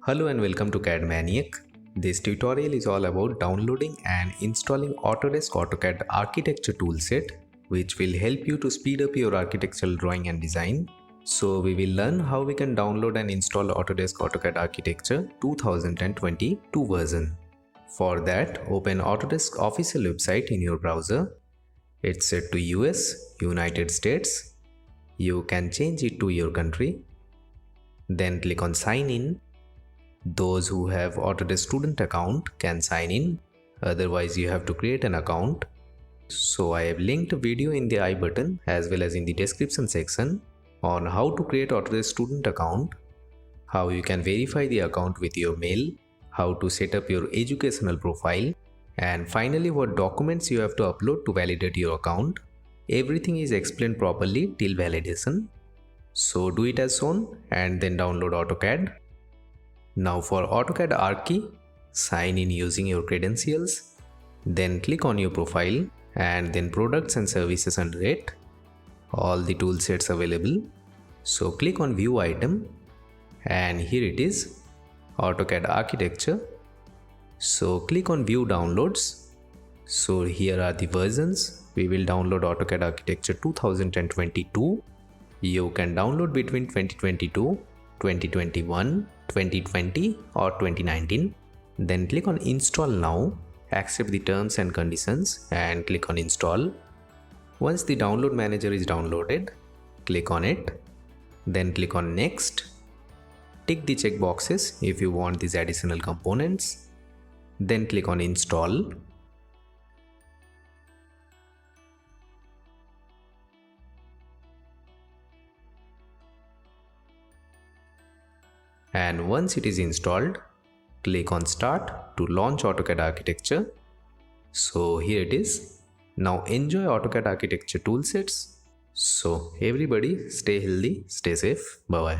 Hello and welcome to CAD MANIAC. This tutorial is all about downloading and installing Autodesk AutoCAD Architecture toolset, which will help you to speed up your architectural drawing and design. So we will learn how we can download and install Autodesk AutoCAD Architecture 2022 version. For that, open Autodesk official website in your browser. It's set to US, United States. You can change it to your country. Then click on sign in. Those who have Autodesk student account can sign in, otherwise you have to create an account. So I have linked a video in the I button as well as in the description section on how to create Autodesk student account, how you can verify the account with your mail, how to set up your educational profile, and finally what documents you have to upload to validate your account. Everything is explained properly till validation. So do it as shown and then download AutoCAD. Now for AutoCAD Archi, sign in using your credentials, then click on your profile and then products and services under it. All the tool sets available. So click on view item and here it is, AutoCAD Architecture. So click on view downloads. So here are the versions. We will download AutoCAD Architecture 2022. You can download between 2022, 2021, 2020 or 2019. Then click on install now, accept the terms and conditions and click on install. Once the download manager is downloaded, click on it, then click on next. Tick the check boxes if you want these additional components, then click on install. And once it is installed, click on start to launch AutoCAD Architecture. So here it is. Now enjoy AutoCAD Architecture toolsets. So everybody stay healthy, stay safe. Bye bye.